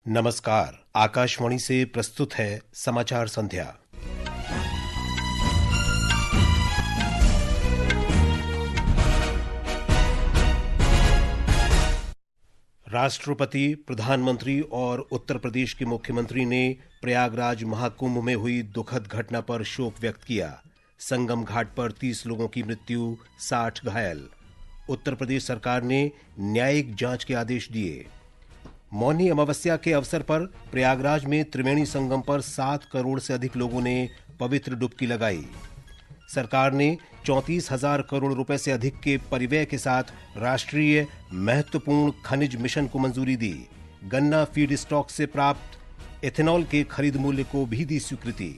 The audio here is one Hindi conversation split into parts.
नमस्कार। आकाशवाणी से प्रस्तुत है समाचार संध्या। राष्ट्रपति, प्रधानमंत्री और उत्तर प्रदेश के मुख्यमंत्री ने प्रयागराज महाकुंभ में हुई दुखद घटना पर शोक व्यक्त किया। संगम घाट पर 30 लोगों की मृत्यु, 60 घायल। उत्तर प्रदेश सरकार ने न्यायिक जांच के आदेश दिए। मौनी अमावस्या के अवसर पर प्रयागराज में त्रिवेणी संगम पर 7 करोड़ से अधिक लोगों ने पवित्र डुबकी लगाई। सरकार ने 34,000 करोड़ रुपए से अधिक के परिव्यय के साथ राष्ट्रीय महत्वपूर्ण खनिज मिशन को मंजूरी दी। गन्ना फीड स्टॉक से प्राप्त एथेनॉल के खरीद मूल्य को भी दी स्वीकृति।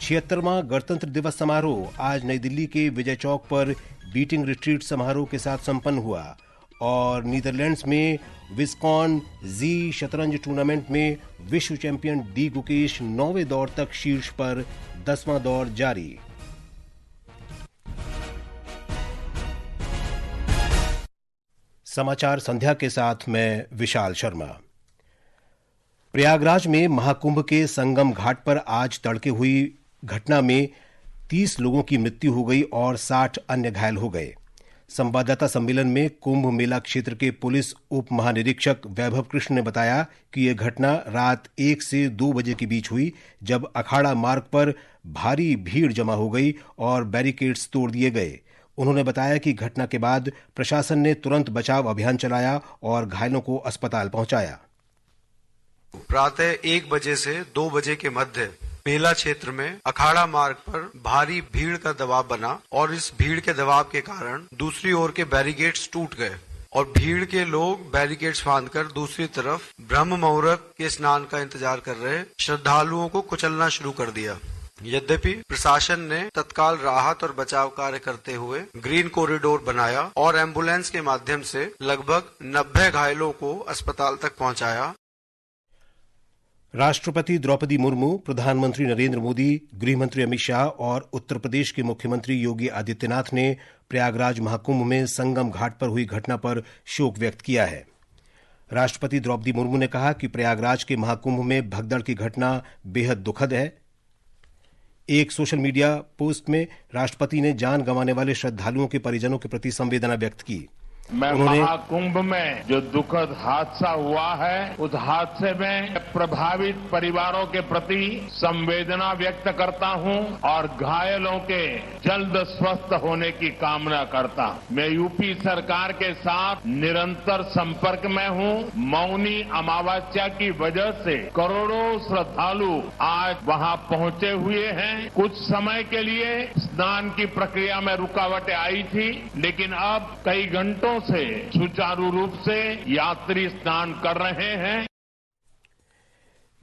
76वां गणतंत्र दिवस समारोह आज नई दिल्ली के विजय चौक पर बीटिंग रिट्रीट समारोह के साथ संपन्न हुआ और नीदरलैंड्स में विस्कॉन जी शतरंज टूर्नामेंट में विश्व चैंपियन डी गुकेश 9वें दौर तक शीर्ष पर, 10वां दौर जारी। समाचार संध्या के साथ मैं विशाल शर्मा। प्रयागराज में महाकुंभ के संगम घाट पर आज तड़के हुई घटना में 30 लोगों की मृत्यु हो गई और 60 अन्य घायल हो गए। संवाददाता सम्मेलन में कुंभ मेला क्षेत्र के पुलिस उप महानिरीक्षक वैभव कृष्ण ने बताया कि यह घटना रात 1 से 2 बजे के बीच हुई, जब अखाड़ा मार्ग पर भारी भीड़ जमा हो गई और बैरिकेड्स तोड़ दिए गए। उन्होंने बताया कि घटना के बाद प्रशासन ने तुरंत बचाव अभियान चलाया और घायलों को अस्पताल पहुंचाया। प्रातः 1 बजे से 2 बजे के मध्य मेला क्षेत्र में अखाड़ा मार्ग पर भारी भीड़ का दबाव बना और इस भीड़ के दबाव के कारण दूसरी ओर के बैरिकेड्स टूट गए और भीड़ के लोग बैरिकेड्स बांधकर दूसरी तरफ ब्रह्म मुहूर्त के स्नान का इंतजार कर रहे श्रद्धालुओं को कुचलना शुरू कर दिया। यद्यपि प्रशासन ने तत्काल राहत और बचाव कार्य करते हुए ग्रीन कॉरिडोर बनाया और एम्बुलेंस के माध्यम से लगभग 90 घायलों को अस्पताल तक पहुंचाया। राष्ट्रपति द्रौपदी मुर्मू, प्रधानमंत्री नरेंद्र मोदी, गृहमंत्री अमित शाह और उत्तर प्रदेश के मुख्यमंत्री योगी आदित्यनाथ ने प्रयागराज महाकुंभ में संगम घाट पर हुई घटना पर शोक व्यक्त किया है। राष्ट्रपति द्रौपदी मुर्मू ने कहा कि प्रयागराज के महाकुंभ में भगदड़ की घटना बेहद दुखद है। एक सोशल मीडिया पोस्ट में राष्ट्रपति ने जान गंवाने वाले श्रद्धालुओं के परिजनों के प्रति संवेदना व्यक्त की। मैं महाकुंभ में जो दुखद हादसा हुआ है, उस हादसे में प्रभावित परिवारों के प्रति संवेदना व्यक्त करता हूं और घायलों के जल्द स्वस्थ होने की कामना करता हूं। मैं यूपी सरकार के साथ निरंतर संपर्क में हूं। मौनी अमावस्या की वजह से करोड़ों श्रद्धालु आज वहां पहुंचे हुए हैं। कुछ समय के लिए स्नान की प्रक्रिया में रुकावटें आई थी, लेकिन अब कई घंटों से सुचारू रूप से यात्री स्नान कर रहे हैं।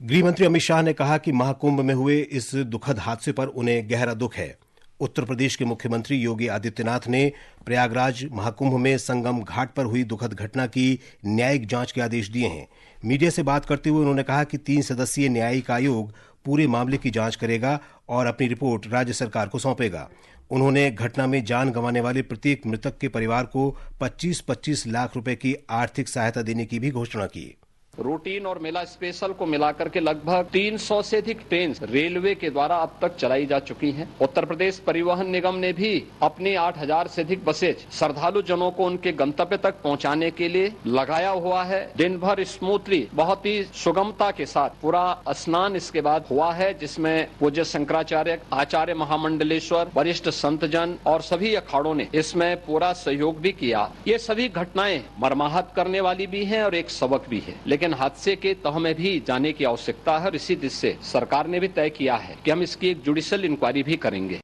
गृहमंत्री अमित शाह ने कहा कि महाकुंभ में हुए इस दुखद हादसे पर उन्हें गहरा दुख है। उत्तर प्रदेश के मुख्यमंत्री योगी आदित्यनाथ ने प्रयागराज महाकुंभ में संगम घाट पर हुई दुखद घटना की न्यायिक जांच के आदेश दिए हैं। मीडिया से बात करते हुए उन्होंने कहा कि 3 सदस्यीय न्यायिक आयोग पूरे मामले की जांच करेगा और अपनी रिपोर्ट राज्य सरकार को सौंपेगा। उन्होंने घटना में जान गंवाने वाले प्रत्येक मृतक के परिवार को 25-25 लाख रुपए की आर्थिक सहायता देने की भी घोषणा की। रूटीन और मेला स्पेशल को मिलाकर के लगभग 300 से अधिक ट्रेन रेलवे के द्वारा अब तक चलाई जा चुकी हैं। उत्तर प्रदेश परिवहन निगम ने भी अपनी 8,000 से अधिक बसेज श्रद्धालु जनों को उनके गंतव्य तक पहुंचाने के लिए लगाया हुआ है। दिन भर स्मूथली, बहुत ही सुगमता के साथ पूरा स्नान इसके बाद हुआ है, जिसमें पूज्य शंकराचार्य, आचार्य महामंडलेश्वर, वरिष्ठ संतजन और सभी अखाड़ों ने इसमें पूरा सहयोग भी किया। ये सभी घटनाएं मर्माहत करने वाली भी हैं और एक सबक भी है, लेकिन हादसे के तह में भी जाने की आवश्यकता है और इसी दिशा से सरकार ने भी तय किया है कि हम इसकी एक जुडिशियल इंक्वायरी भी करेंगे।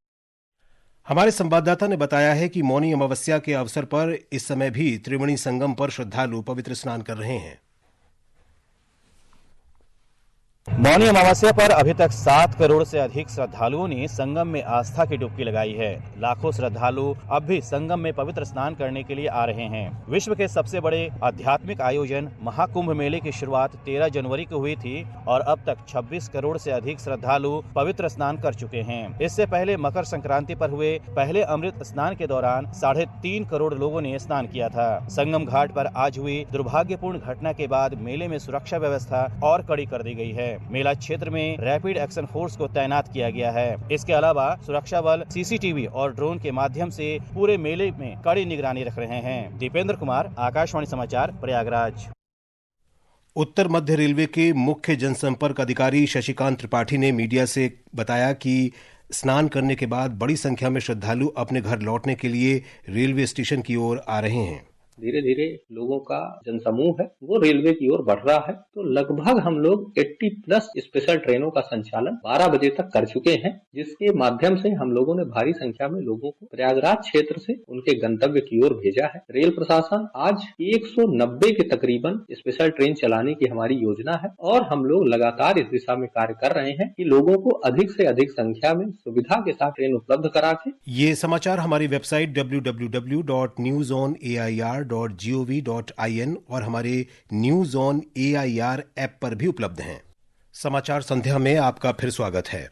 हमारे संवाददाता ने बताया है कि मौनी अमावस्या के अवसर पर इस समय भी त्रिवेणी संगम पर श्रद्धालु पवित्र स्नान कर रहे हैं। मौनी अमावस्या पर अभी तक 7 करोड़ से अधिक श्रद्धालुओं ने संगम में आस्था की डुबकी लगाई है। लाखों श्रद्धालु अब भी संगम में पवित्र स्नान करने के लिए आ रहे हैं। विश्व के सबसे बड़े आध्यात्मिक आयोजन महाकुंभ मेले की शुरुआत 13 जनवरी को हुई थी और अब तक 26 करोड़ से अधिक श्रद्धालु पवित्र स्नान कर चुके हैं। इससे पहले मकर संक्रांति पर हुए पहले अमृत स्नान के दौरान 3.5 करोड़ लोगों ने स्नान किया था। संगम घाट पर आज हुई दुर्भाग्यपूर्ण घटना के बाद मेले में सुरक्षा व्यवस्था और कड़ी कर दी गई है। मेला क्षेत्र में रैपिड एक्शन फोर्स को तैनात किया गया है। इसके अलावा सुरक्षा बल सीसीटीवी और ड्रोन के माध्यम से पूरे मेले में कड़ी निगरानी रख रहे हैं। दीपेंद्र कुमार, आकाशवाणी समाचार, प्रयागराज। उत्तर मध्य रेलवे के मुख्य जनसंपर्क अधिकारी शशिकांत त्रिपाठी ने मीडिया से बताया कि स्नान करने के बाद बड़ी संख्या में श्रद्धालु अपने घर लौटने के लिए रेलवे स्टेशन की ओर आ रहे हैं। धीरे धीरे लोगों का जनसमूह है वो रेलवे की ओर बढ़ रहा है। तो लगभग हम लोग 80+ स्पेशल ट्रेनों का संचालन 12 बजे तक कर चुके हैं, जिसके माध्यम से हम लोगों ने भारी संख्या में लोगों को प्रयागराज क्षेत्र से उनके गंतव्य की ओर भेजा है। रेल प्रशासन आज 190 के तकरीबन स्पेशल ट्रेन चलाने की हमारी योजना है और हम लोग लगातार इस दिशा में कार्य कर रहे हैं कि लोगों को अधिक से अधिक संख्या में सुविधा के साथ ट्रेन उपलब्ध करा के। ये समाचार हमारी वेबसाइट www.newsonair.gov.in और हमारे न्यूज ऑन AIR ऐप पर भी उपलब्ध हैं। समाचार संध्या में आपका फिर स्वागत है।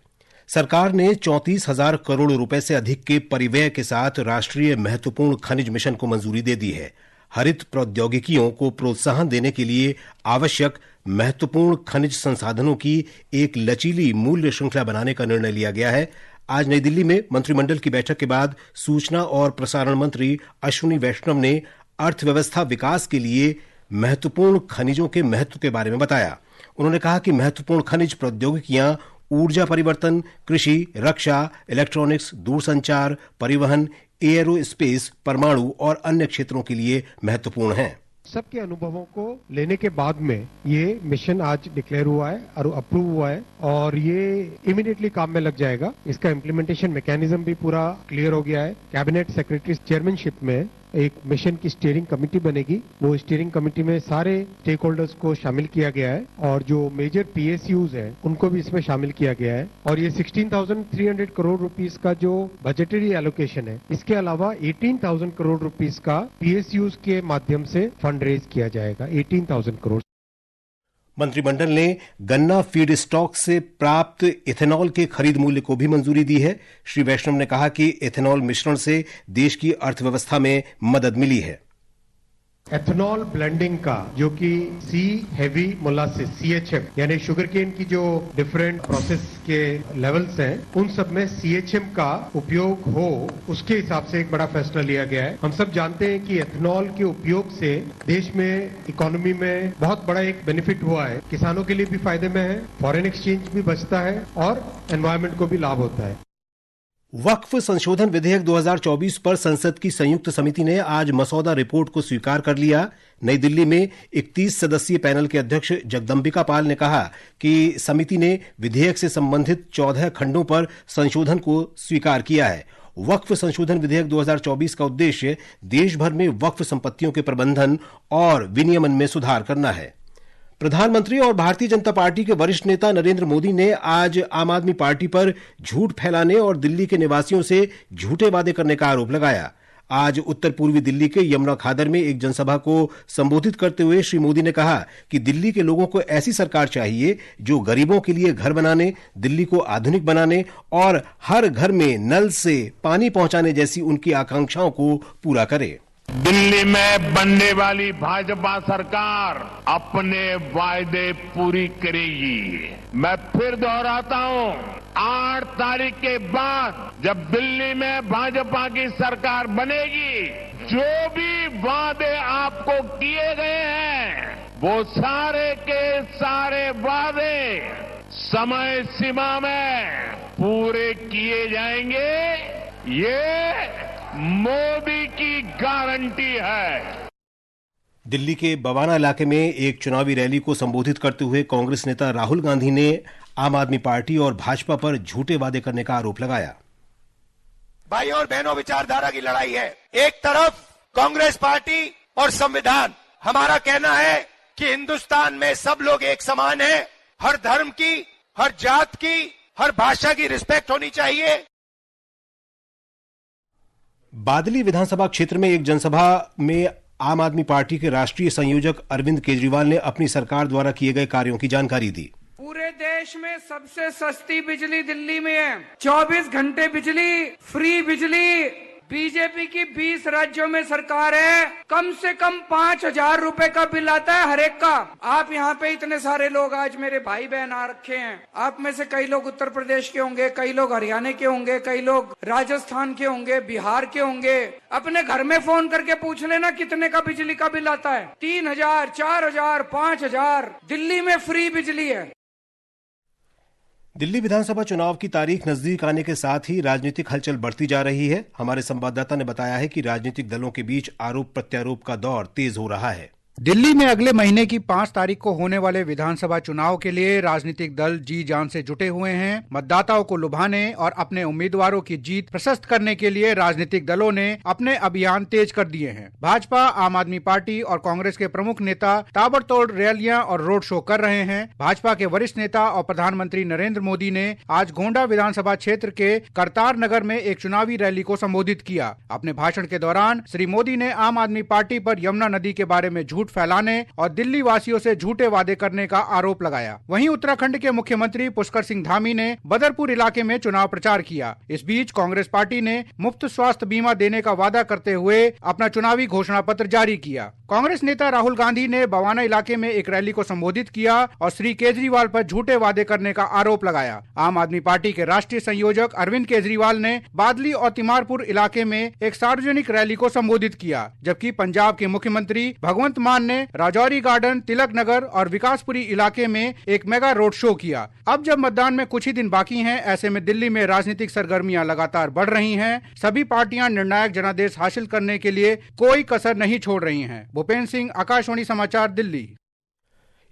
सरकार ने 34,000 करोड़ रुपए से अधिक के परिव्यय के साथ राष्ट्रीय महत्वपूर्ण खनिज मिशन को मंजूरी दे दी है। हरित प्रौद्योगिकियों को प्रोत्साहन देने के लिए आवश्यक महत्वपूर्ण खनिज संसाधनों की एक लचीली मूल्य श्रृंखला बनाने का निर्णय लिया गया है। आज नई दिल्ली में मंत्रिमंडल की बैठक के बाद सूचना और प्रसारण मंत्री अश्विनी वैष्णव ने अर्थव्यवस्था विकास के लिए महत्वपूर्ण खनिजों के महत्व के बारे में बताया। उन्होंने कहा कि महत्वपूर्ण खनिज प्रौद्योगिकियां ऊर्जा परिवर्तन, कृषि, रक्षा, इलेक्ट्रॉनिक्स, दूरसंचार, परिवहन, एयरोस्पेस, परमाणु और अन्य क्षेत्रों के लिए महत्वपूर्ण हैं। सबके अनुभवों को लेने के बाद में ये मिशन आज डिक्लेयर हुआ है और अप्रूव हुआ है और ये इमीडिएटली काम में लग जाएगा। इसका इम्प्लीमेंटेशन मैकेनिज्म भी पूरा क्लियर हो गया है। कैबिनेट सेक्रेटरी चेयरमैनशिप में एक मिशन की स्टीयरिंग कमेटी बनेगी। वो स्टीयरिंग कमेटी में सारे स्टेक होल्डर्स को शामिल किया गया है और जो मेजर PSUs हैं उनको भी इसमें शामिल किया गया है। और ये 16,300 करोड़ रुपीस का जो बजटरी एलोकेशन है, इसके अलावा 18,000 करोड़ रुपीस का PSUs के माध्यम से फंड रेज किया जाएगा। 18,000 करोड़। मंत्रिमंडल ने गन्ना फीड स्टॉक से प्राप्त इथेनॉल के खरीद मूल्य को भी मंजूरी दी है। श्री वैष्णव ने कहा कि इथेनॉल मिश्रण से देश की अर्थव्यवस्था में मदद मिली है। एथेनॉल ब्लेंडिंग का जो कि सी हेवी मोलासिस CHM यानी शुगर केन की जो डिफरेंट प्रोसेस के लेवल्स हैं उन सब में CHM का उपयोग हो, उसके हिसाब से एक बड़ा फैसला लिया गया है। हम सब जानते हैं कि एथेनॉल के उपयोग से देश में इकोनॉमी में बहुत बड़ा एक बेनिफिट हुआ है। किसानों के लिए भी फायदे में है, फॉरेन एक्सचेंज भी बचता है और एनवायरमेंट को भी लाभ होता है। वक्फ संशोधन विधेयक 2024 पर संसद की संयुक्त समिति ने आज मसौदा रिपोर्ट को स्वीकार कर लिया। नई दिल्ली में 31 सदस्यीय पैनल के अध्यक्ष जगदम्बिका पाल ने कहा कि समिति ने विधेयक से संबंधित 14 खंडों पर संशोधन को स्वीकार किया है। वक्फ संशोधन विधेयक 2024 का उद्देश्य देश भर में वक्फ संपत्तियों के प्रबंधन और विनियमन में सुधार करना है। प्रधानमंत्री और भारतीय जनता पार्टी के वरिष्ठ नेता नरेंद्र मोदी ने आज आम आदमी पार्टी पर झूठ फैलाने और दिल्ली के निवासियों से झूठे वादे करने का आरोप लगाया। आज उत्तर पूर्वी दिल्ली के यमुना खादर में एक जनसभा को संबोधित करते हुए श्री मोदी ने कहा कि दिल्ली के लोगों को ऐसी सरकार चाहिए जो गरीबों के लिए घर बनाने, दिल्ली को आधुनिक बनाने और हर घर में नल से पानी पहुंचाने जैसी उनकी आकांक्षाओं को पूरा करे। दिल्ली में बनने वाली भाजपा सरकार अपने वायदे पूरी करेगी। मैं फिर दोहराता हूं, 8 तारीख के बाद जब दिल्ली में भाजपा की सरकार बनेगी, जो भी वादे आपको किए गए हैं वो सारे के सारे वादे समय सीमा में पूरे किए जाएंगे। ये मोदी की गारंटी है। दिल्ली के बवाना इलाके में एक चुनावी रैली को संबोधित करते हुए कांग्रेस नेता राहुल गांधी ने आम आदमी पार्टी और भाजपा पर झूठे वादे करने का आरोप लगाया। भाइयों और बहनों, विचारधारा की लड़ाई है। एक तरफ कांग्रेस पार्टी और संविधान। हमारा कहना है कि हिंदुस्तान में सब लोग एक समान हैं। हर धर्म की, हर जात की, हर भाषा की रिस्पेक्ट होनी चाहिए। बादली विधानसभा क्षेत्र में एक जनसभा में आम आदमी पार्टी के राष्ट्रीय संयोजक अरविंद केजरीवाल ने अपनी सरकार द्वारा किए गए कार्यों की जानकारी दी। पूरे देश में सबसे सस्ती बिजली दिल्ली में है, 24 घंटे बिजली, फ्री बिजली। बीजेपी की 20 राज्यों में सरकार है, कम से कम 5,000 रुपए का बिल आता है हर एक का। आप यहाँ पे इतने सारे लोग आज मेरे भाई बहन आ रखे हैं, आप में से कई लोग उत्तर प्रदेश के होंगे, कई लोग हरियाणा के होंगे, कई लोग राजस्थान के होंगे, बिहार के होंगे। अपने घर में फोन करके पूछ लेना कितने का बिजली का बिल आता है। 3,000, 4,000, 5,000 दिल्ली में फ्री बिजली है। दिल्ली विधानसभा चुनाव की तारीख नजदीक आने के साथ ही राजनीतिक हलचल बढ़ती जा रही है। हमारे संवाददाता ने बताया है कि राजनीतिक दलों के बीच आरोप प्रत्यारोप का दौर तेज हो रहा है। दिल्ली में अगले महीने की 5 तारीख को होने वाले विधानसभा चुनाव के लिए राजनीतिक दल जी जान से जुटे हुए हैं। मतदाताओं को लुभाने और अपने उम्मीदवारों की जीत प्रशस्त करने के लिए राजनीतिक दलों ने अपने अभियान तेज कर दिए हैं। भाजपा, आम आदमी पार्टी और कांग्रेस के प्रमुख नेता ताबड़तोड़ रैलियां और रोड शो कर रहे हैं। भाजपा के वरिष्ठ नेता और प्रधानमंत्री नरेंद्र मोदी ने आज गोंडा विधानसभा क्षेत्र के करतार नगर में एक चुनावी रैली को संबोधित किया। अपने भाषण के दौरान श्री मोदी ने आम आदमी पार्टी पर यमुना नदी के बारे में झूठ फैलाने और दिल्ली वासियों से झूठे वादे करने का आरोप लगाया। वहीं उत्तराखंड के मुख्यमंत्री पुष्कर सिंह धामी ने बदरपुर इलाके में चुनाव प्रचार किया। इस बीच कांग्रेस पार्टी ने मुफ्त स्वास्थ्य बीमा देने का वादा करते हुए अपना चुनावी घोषणा पत्र जारी किया। कांग्रेस नेता राहुल गांधी ने बवाना इलाके में एक रैली को संबोधित किया और श्री केजरीवाल पर झूठे वादे करने का आरोप लगाया। आम आदमी पार्टी के राष्ट्रीय संयोजक अरविंद केजरीवाल ने बादली और तिमारपुर इलाके में एक सार्वजनिक रैली को संबोधित किया, जबकि पंजाब के मुख्यमंत्री भगवंत मान ने राजौरी गार्डन, तिलक नगर और विकासपुरी इलाके में एक मेगा रोड शो किया। अब जब मतदान में कुछ ही दिन बाकी हैं, ऐसे में दिल्ली में राजनीतिक सरगर्मियां लगातार बढ़ रही हैं। सभी पार्टियां निर्णायक जनादेश हासिल करने के लिए कोई कसर नहीं छोड़ रही हैं। भूपेंद्र सिंह, आकाशवाणी समाचार, दिल्ली।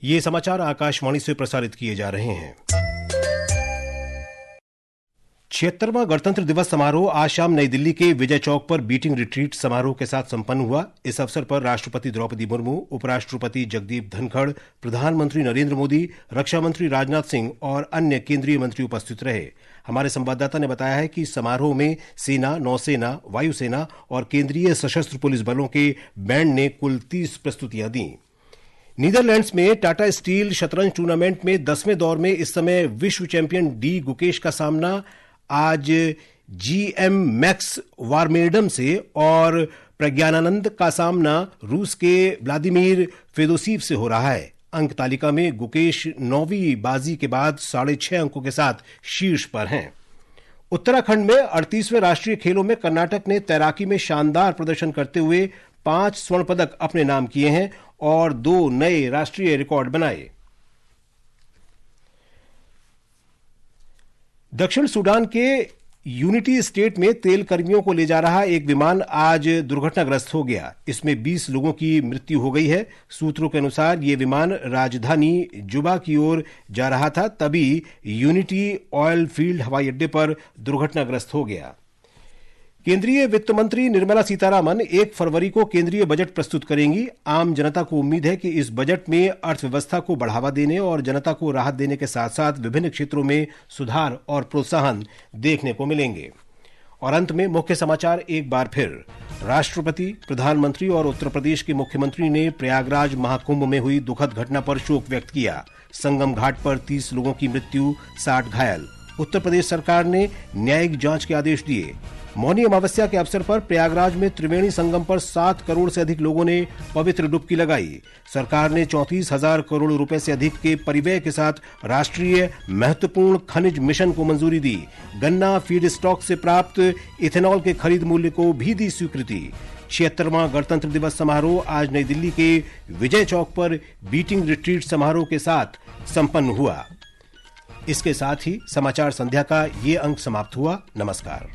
ये समाचार आकाशवाणी से प्रसारित किए जा रहे हैं। 76वां गणतंत्र दिवस समारोह आज शाम नई दिल्ली के विजय चौक पर बीटिंग रिट्रीट समारोह के साथ संपन्न हुआ। इस अवसर पर राष्ट्रपति द्रौपदी मुर्मू, उपराष्ट्रपति जगदीप धनखड़, प्रधानमंत्री नरेंद्र मोदी, रक्षा मंत्री राजनाथ सिंह और अन्य केंद्रीय मंत्री उपस्थित रहे। हमारे संवाददाता ने बताया है कि समारोह में सेना, नौसेना, वायुसेना और केंद्रीय सशस्त्र पुलिस बलों के बैंड ने कुल 30 प्रस्तुतियां दी। नीदरलैंड्स में टाटा स्टील शतरंज टूर्नामेंट में 10वें दौर में इस समय विश्व चैंपियन डी गुकेश का सामना आज जीएम मैक्स वारमेर्डम से और प्रज्ञानानंद का सामना रूस के व्लादिमीर फेदोसीव से हो रहा है। अंक तालिका में गुकेश 9वीं बाजी के बाद 6.5 अंकों के साथ शीर्ष पर हैं। उत्तराखंड में 38वें राष्ट्रीय खेलों में कर्नाटक ने तैराकी में शानदार प्रदर्शन करते हुए 5 स्वर्ण पदक अपने नाम किए हैं और 2 नए राष्ट्रीय रिकॉर्ड बनाए। दक्षिण सूडान के यूनिटी स्टेट में तेल कर्मियों को ले जा रहा एक विमान आज दुर्घटनाग्रस्त हो गया। इसमें 20 लोगों की मृत्यु हो गई है। सूत्रों के अनुसार यह विमान राजधानी जुबा की ओर जा रहा था, तभी यूनिटी ऑयल फील्ड हवाई अड्डे पर दुर्घटनाग्रस्त हो गया। केंद्रीय वित्त मंत्री निर्मला सीतारामन 1 फरवरी को केंद्रीय बजट प्रस्तुत करेंगी। आम जनता को उम्मीद है कि इस बजट में अर्थव्यवस्था को बढ़ावा देने और जनता को राहत देने के साथ साथ विभिन्न क्षेत्रों में सुधार और प्रोत्साहन देखने को मिलेंगे। और अंत में मुख्य समाचार एक बार फिर। राष्ट्रपति, प्रधानमंत्री और उत्तर प्रदेश के मुख्यमंत्री ने प्रयागराज महाकुंभ में हुई दुखद घटना पर शोक व्यक्त किया। संगम घाट पर 30 लोगों की मृत्यु, 60 घायल। उत्तर प्रदेश सरकार ने न्यायिक जांच के आदेश दिए। मौनी अमावस्या के अवसर पर प्रयागराज में त्रिवेणी संगम पर 7 करोड़ से अधिक लोगों ने पवित्र डुबकी लगाई। सरकार ने 34,000 करोड़ रुपए से अधिक के परिव्यय के साथ राष्ट्रीय महत्वपूर्ण खनिज मिशन को मंजूरी दी। गन्ना फीड स्टॉक से प्राप्त इथेनॉल के खरीद मूल्य को भी दी स्वीकृति। 76वां गणतंत्र दिवस समारोह आज नई दिल्ली के विजय चौक पर बीटिंग रिट्रीट समारोह के साथ संपन्न हुआ। इसके साथ ही समाचार संध्या का ये अंक समाप्त हुआ। नमस्कार।